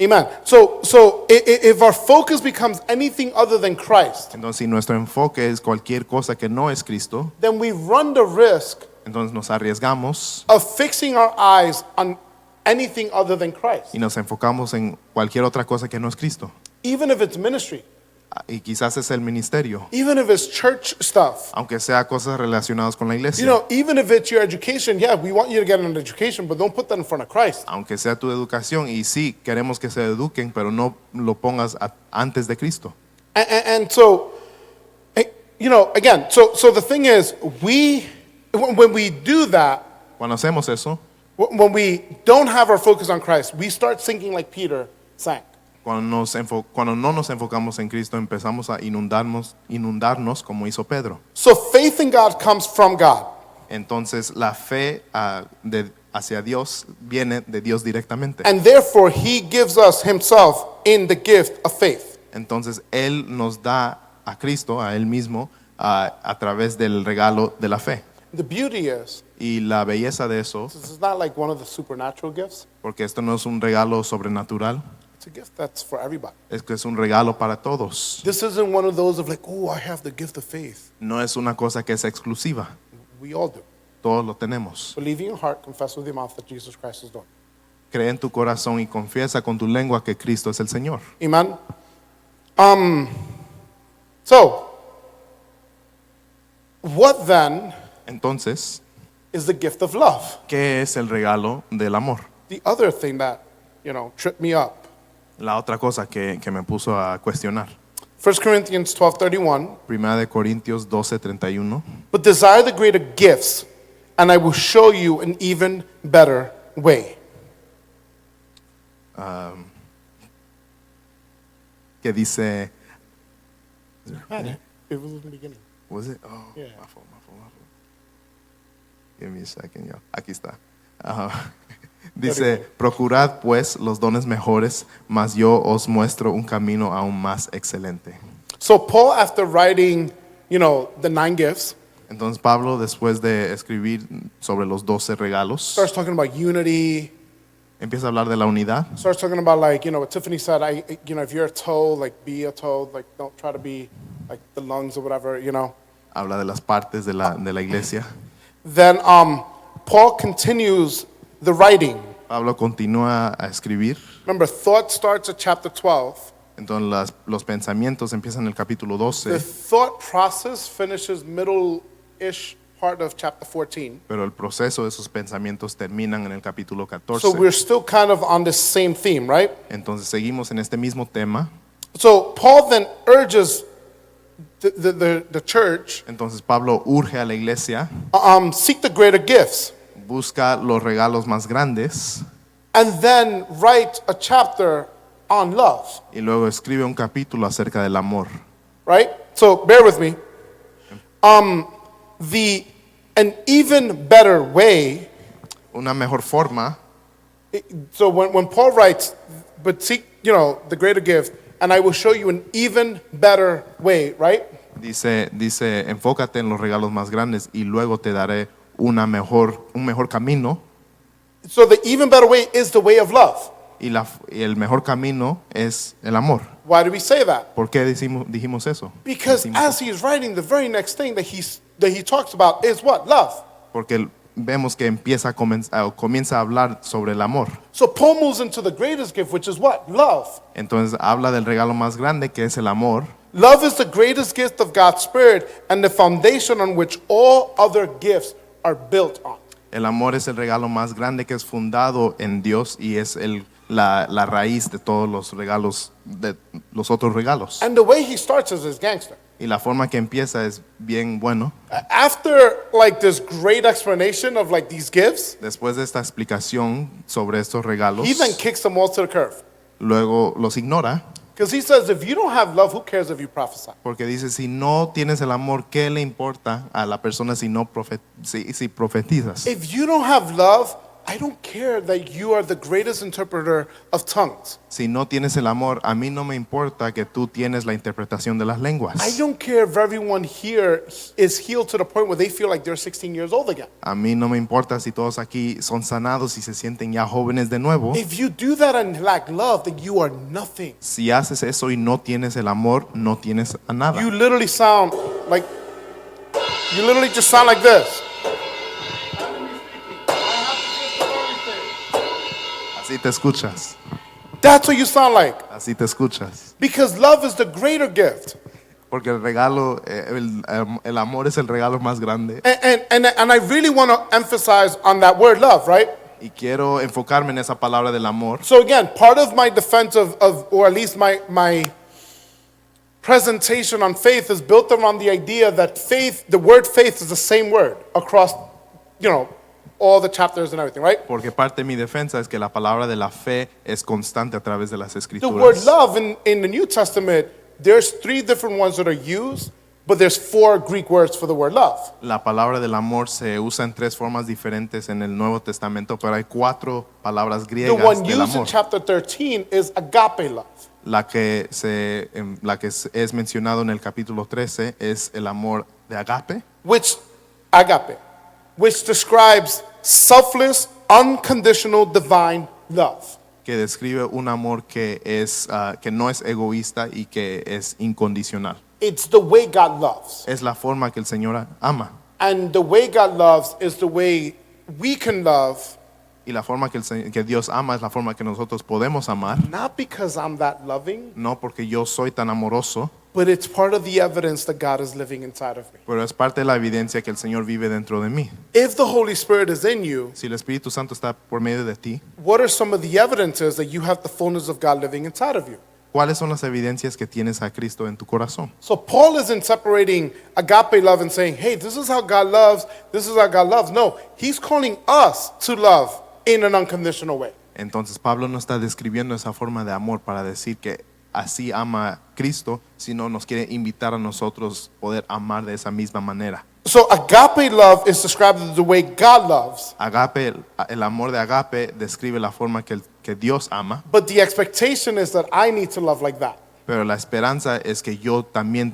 Amen. So if our focus becomes anything other than Christ, Entonces, si nuestro enfoque es cualquier cosa que no es Cristo, then we run the risk entonces nos arriesgamos of fixing our eyes on anything other than Christ, y nos enfocamos en cualquier otra cosa que no es Cristo. even if it's ministry, Y quizás es el ministerio, even if it's church stuff. aunque sea cosas relacionadas con la You iglesia. know, even if it's your education, yeah, we want you to get an education, but don't put that in front of Christ. Aunque sea tu educación, y sí, queremos que se eduquen, pero no lo pongas antes de Cristo. And so, you know, again, so the thing is, when we do that, Cuando hacemos eso, when we don't have our focus on Christ, we start sinking like Peter sank. cuando no nos enfocamos en Cristo, empezamos a inundarnos como hizo Pedro. So faith in God comes from God. Entonces la fe hacia Dios viene de Dios directamente. And therefore, He gives us Himself in the gift of faith. Entonces Él nos da a Cristo, a Él mismo, a través del regalo de la fe. The beauty is, Y la belleza de eso, this is not like one of the supernatural gifts. porque esto no es un regalo sobrenatural, It's a gift that's for everybody. es que es un regalo para todos. This isn't one of those of like, oh, I have the gift of faith. No es una cosa que es exclusiva, We all do. todos lo tenemos. Believe in your heart, confess with your mouth that Jesus Christ is Lord. Cree en tu corazón y confiesa con tu lengua que Cristo es el Señor. Amen. So, what then Entonces, is the gift of love? ¿qué es el regalo del amor? The other thing that, tripped me up. La otra cosa que me puso a cuestionar. 1 Corinthians 12:31. Primera de Corintios 12:31. But desire the greater gifts, and I will show you an even better way. Que dice, It was in the beginning. was it? Oh, Yeah. my fault. Give me a second, yo. Aquí está. Dice, procurad pues los dones mejores, mas yo os muestro un camino aún más excelente. So Paul, after writing, the 9 gifts, Entonces Pablo, después de escribir sobre los 12 regalos, starts talking about unity. empieza a hablar de la unidad. Starts talking about what Tiffany said. If you're a toe, be a toe. Don't try to be like the lungs or whatever. Habla de las partes de la iglesia. Then Paul continues the writing. Pablo continúa a escribir. Remember, thought starts at chapter 12. Entonces los pensamientos empiezan en el capítulo The 12, thought process finishes middle-ish part of chapter 14. pero el proceso de esos pensamientos terminan en el capítulo 14. So we're still kind of on this same theme, right? Entonces seguimos en este mismo tema. So Paul then urges the church, Entonces Pablo urge a la iglesia, seek the greater gifts, busca los regalos más grandes and then write a chapter on love, y luego escribe un capítulo acerca del amor. right? So bear with me. An even better way. Una mejor forma, So when Paul writes, but seek, the greater gift, and I will show you an even better way, right? dice, enfócate en los regalos más grandes y luego te daré un mejor camino. So the even better way is the way of love. Y el mejor camino es el amor. Why do we say that? ¿Por qué dijimos eso? Because Decimos as he's writing, the very next thing that he talks about is what? Love. Porque vemos que comienza a hablar sobre el amor. So Paul moves into the greatest gift, which is what? Love. Entonces habla del regalo más grande que es el amor. Love is the greatest gift of God's Spirit and the foundation on which all other gifts are built on. El amor es el regalo más grande que es fundado en Dios y es la raíz de todos los regalos, de los otros regalos. And the way he starts is gangster. Y la forma que empieza es bien bueno. After like this great explanation of like these gifts, Después de esta explicación sobre estos regalos, he then kicks them all to the curb. luego los ignora. Because he says, if you don't have love, who cares if you prophesy? Porque dice, si no tienes el amor, ¿qué le importa a la persona si profetizas? If you don't have love, I don't care that you are the greatest interpreter of tongues. Si no tienes el amor, a mí no me importa que tú tienes la interpretación de las lenguas. I don't care if everyone here is healed to the point where they feel like they're 16 years old again. A mí no me importa si todos aquí son sanados y se sienten ya jóvenes de nuevo. If you do that and lack love, then you are nothing. Si haces eso y no tienes el amor, no tienes a nada. You literally just sound like this. Así te escuchas. That's what you sound like. Así te escuchas. Because love is the greater gift. Porque el regalo, el amor es el regalo más grande. And I really want to emphasize on that word love, right? Y quiero enfocarme en esa palabra del amor. So again, part of my defense of or at least my presentation on faith is built around the idea that faith, the word faith is the same word across, all the chapters and everything, right? Porque parte de mi defensa es que la palabra de la fe es constante a través de las The escrituras. word love in the New Testament, there's 3 different ones that are used, but there's 4 Greek words for the word love. La palabra del amor se usa en 3 formas diferentes en el Nuevo Testamento, pero hay 4 palabras The griegas one del used in amor. chapter 13 is agape love, La que es mencionado en el capítulo 13 es el amor de agape, which describes selfless, unconditional, divine love. que describe un amor que no es egoísta y que es incondicional. It's the way God loves. Es la forma que el Señor ama. And the way God loves is the way we can love, Y la forma que Dios ama es la forma que nosotros podemos amar. not because I'm that loving, No porque yo soy tan amoroso, but it's part of the evidence that God is living inside of me. pero es parte de la evidencia que el Señor vive dentro de mí. If the Holy Spirit is in you, Si el Espíritu Santo está por medio de ti, what are some of the evidences that you have the fullness of God living inside of you? ¿cuáles son las evidencias que tienes a Cristo en tu corazón? So Paul isn't separating agape love and saying, hey, this is how God loves, this is how God loves. No, he's calling us to love in an unconditional way. Entonces Pablo no está describiendo esa forma de amor para decir que así ama Cristo, sino nos quiere invitar a nosotros poder amar de esa misma manera. So agape love is described as the way God loves, Agape, el amor de agape describe la forma que Dios ama, but the expectation is that I need to love like that. pero la esperanza es que yo también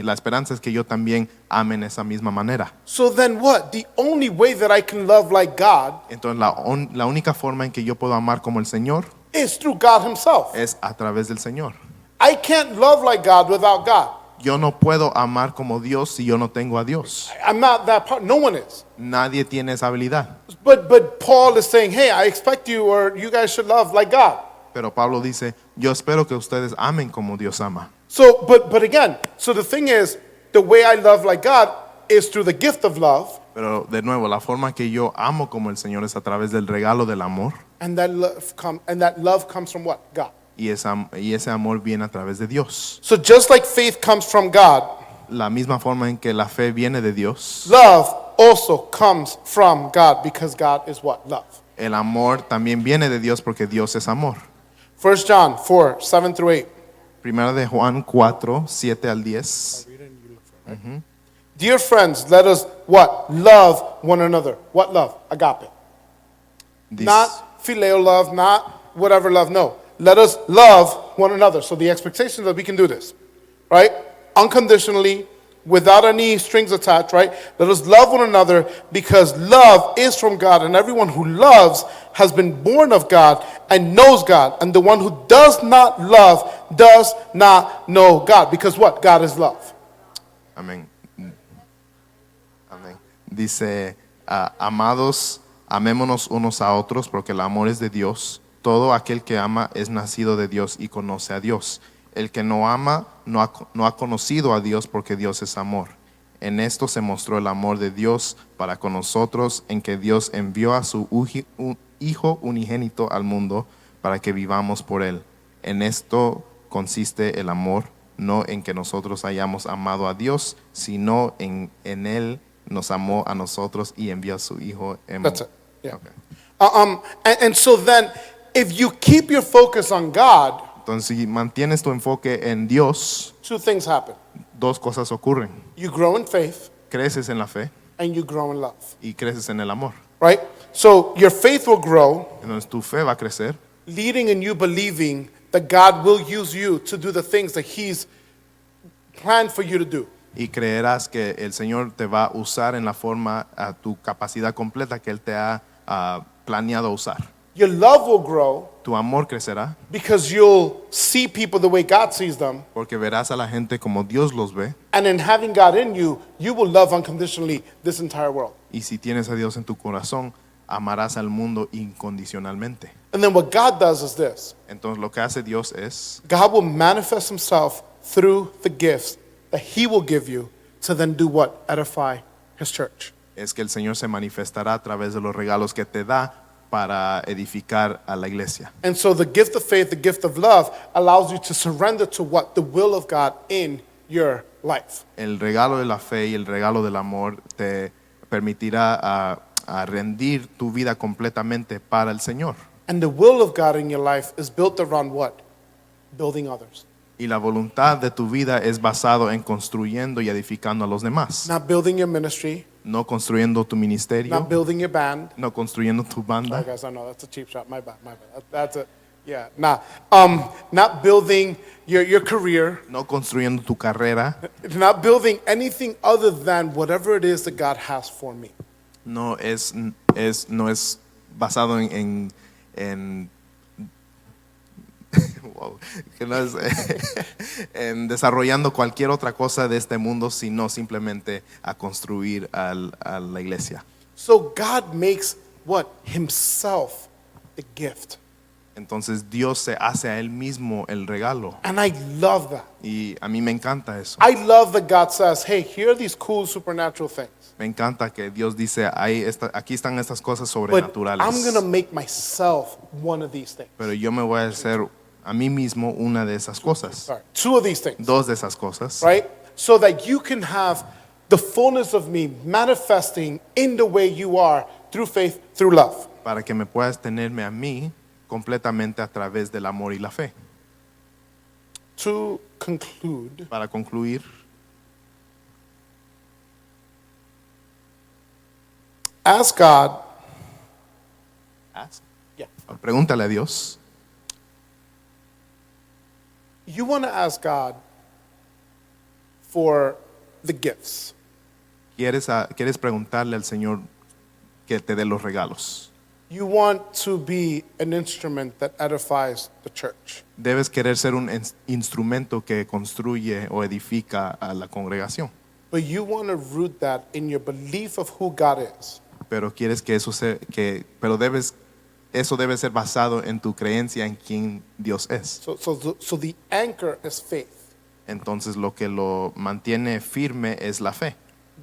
la esperanza es que yo también ame en esa misma manera. So then what? The only way that I can love like God Entonces la única forma en que yo puedo amar como el Señor is through God himself. es a través del Señor. I can't love like God without God. Yo no puedo amar como Dios si yo no tengo a Dios. I'm not that part. No one is. Nadie tiene esa habilidad. But Paul is saying, hey, I expect you or you guys should love like God. Pero Pablo dice, yo espero que ustedes amen como Dios ama. So, but again, so the thing is, the way I love like God is through the gift of love, Pero de nuevo, la forma que yo amo como el Señor es a través del regalo del amor. and that love comes from what? God. Y ese amor viene a través de Dios. So just like faith comes from God, La misma forma en que la fe viene de Dios, love also comes from God because God is what? Love. el amor también viene de Dios porque Dios es amor. 1 John 4, 7 through 8. Primera de Juan 4, 7 al 10. Dear friends, let us what? Love one another. What love? Agape. Dice, Not phileo love, not whatever love. No. Let us love one another. So the expectation is that we can do this, right? Unconditionally, without any strings attached, right? Let us love one another because love is from God, and everyone who loves has been born of God and knows God. And the one who does not love does not know God. Because what? God is love. amén. Amén. Dice, amados, amémonos unos a otros porque el amor es de Dios. Todo aquel que ama es nacido de Dios y conoce a Dios. El que no ama no ha conocido a Dios porque Dios es amor. En esto se mostró el amor de Dios para con nosotros, en que Dios envió a su Hijo unigénito al mundo para que vivamos por él. En esto consiste el amor, no en que nosotros hayamos amado a Dios, sino en él nos amó a nosotros y envió a su Hijo. That's it. Yeah. Okay. And so then, if you keep your focus on God, Entonces, si mantienes tu enfoque en Dios, two things happen. dos cosas ocurren. You grow in faith Creces en la fe and you grow in love, y creces en el amor. right? So your faith will grow, Entonces, tu fe va a crecer, leading in you believing that God will use you to do the things that He's planned for you to do. y creerás que el Señor te va a usar en la forma, a tu capacidad completa que Él te ha planeado usar. Your love will grow Tu amor crecerá because you'll see people the way God sees them. porque verás a la gente como Dios los ve. And in having God in you, you will love unconditionally this entire world. Y si tienes a Dios en tu corazón, amarás al mundo incondicionalmente. And then what God does is this. Entonces lo que hace Dios es, God will manifest Himself through the gifts that He will give you to then do what? Edify His church. es que el Señor se manifestará a través de los regalos que te da para edificar a la iglesia. And so the gift of faith, the gift of love allows you to surrender to what? The will of God in your life. El regalo de la fe y el regalo del amor te permitirá a rendir tu vida completamente para el Señor. And the will of God in your life is built around what? Building others. Y la voluntad de tu vida es basado en construyendo y edificando a los demás. Not building your ministry, No construyendo tu ministerio, not building your band. no construyendo tu Oh, banda, guys, I know that's a cheap shot. My bad, my bad. That's a, yeah, nah. Not building your career, no construyendo tu carrera, not building anything other than whatever it is that God has for me. no es basado en wow, que no es en desarrollando cualquier otra cosa de este mundo, sino simplemente a construir a la iglesia. So God makes what? Himself the gift. Entonces Dios se hace a él mismo el regalo And I love that. y a mí me encanta eso. I love that God says, hey, here are these cool supernatural things. Me encanta que Dios dice, aquí están estas cosas But sobrenaturales. I'm going to make myself one of these things. Pero yo me voy a hacer a mí mismo una de esas cosas, Sorry, two of these things. dos de esas cosas, Right? So that you can have the fullness of me manifesting in the way you are through faith, through love. para que me puedas tenerme a mí completamente a través del amor y la fe. To conclude, Para concluir, ask God, pregúntale a Dios. you want to ask God for the gifts. ¿Quieres preguntarle al Señor que te dé los regalos? You want to be an instrument that edifies the church. Debes querer ser un instrumento que construye o edifica a la congregación. But you want to root that in your belief of who God is. Pero quieres que eso debe ser basado en tu creencia en quién Dios es. So the anchor is faith. Entonces lo que lo mantiene firme es la fe.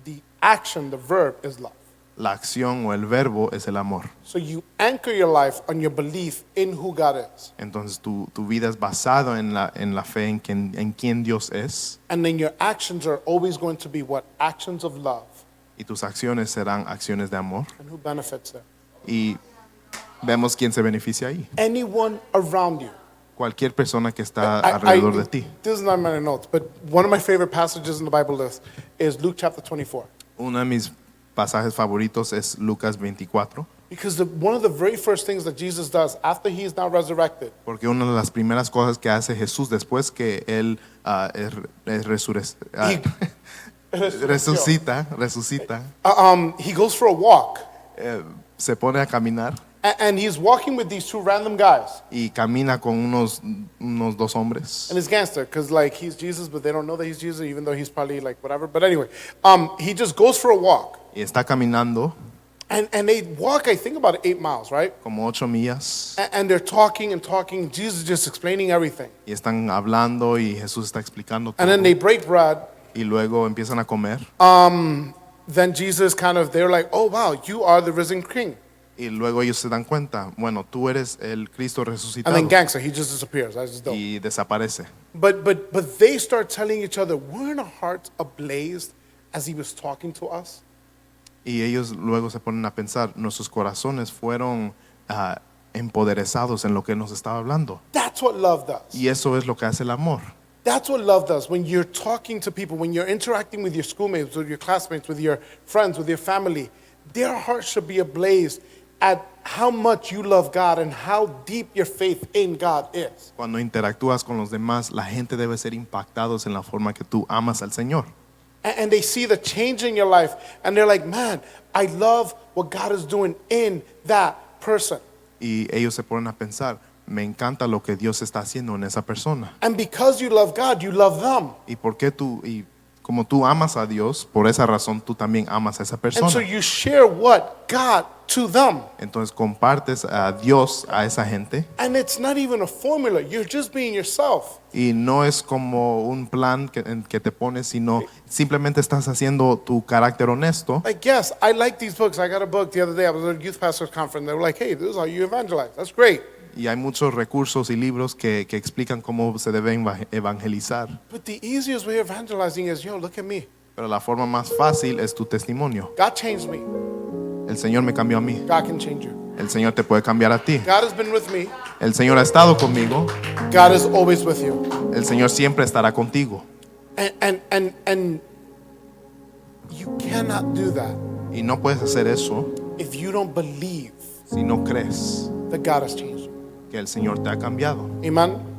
The action, the verb, is love. La acción o el verbo es el amor. So you anchor your life on your belief in who God is. Entonces tu vida es basado en la fe en quién Dios es, And then your actions are always going to be what? Actions of love. y tus acciones serán acciones de amor, And who benefits there? y vemos quién se beneficia ahí. Anyone around you. Cualquier persona que está alrededor de ti. This is not in my notes, but one of my favorite passages in the Bible is Luke chapter 24. Uno de mis pasajes favoritos es Lucas 24, Because one of the very first things that Jesus does after he is now resurrected porque una de las primeras cosas que hace Jesús después que él resucita, he goes for a walk. se pone a caminar And he's walking with these two random guys. y camina con unos dos hombres. And it's gangster because like he's Jesus, but they don't know that he's Jesus, even though he's probably like whatever. But anyway, he just goes for a walk. Y está caminando And they walk, I think about 8 miles, right? como 8 millas And they're talking and talking. Jesus is just explaining everything. y están hablando y Jesús está explicando And then todo. they break bread. Y luego empiezan a comer Then Jesus they're like, oh wow, you are the risen king. y luego ellos se dan cuenta, bueno, tú eres el Cristo And resucitado, then gangster, he just disappears. That's just dope. y desaparece. But they start telling each other, weren't our hearts ablaze as he was talking to us? Y ellos luego se ponen a pensar, nuestros corazones fueron empoderezados en lo que nos estaba hablando. That's what love does. Y eso es lo que hace el amor. That's what love does. When you're talking to people, when you're interacting with your schoolmates, with your classmates, with your friends, with your family, their hearts should be ablaze at how much you love God and how deep your faith in God is. Cuando interactúas con los demás, la gente debe ser impactados en la forma que tú amas al Señor. And they see the change in your life, and they're like, man, I love what God is doing in that person. Y ellos se ponen a pensar, me encanta lo que Dios está haciendo en esa persona. And because you love God, you love them. Y como tú amas a Dios, por esa razón tú también amas a esa And persona. so you share what? God to them. Entonces compartes a Dios a esa gente, And it's not even a formula. You're just being yourself. y no es como un plan que te pones, sino simplemente estás haciendo tu carácter honesto. Like, yes, I like these books. I got a book the other day. I was at a youth pastor's conference. They were like, hey, this is how you evangelize. That's great. Y hay muchos recursos y libros que explican cómo se debe evangelizar. But the easiest way of evangelizing is, yo, look at me. Pero la forma más fácil es tu testimonio. God changed me. El Señor me cambió a mí. God can change you. El Señor te puede cambiar a ti. God has been with me. El Señor ha estado conmigo. God is always with you. El Señor siempre estará contigo. And you cannot do that Y no puedes hacer eso if you don't believe si no crees that God has changed you. que el Señor te ha cambiado. Amen.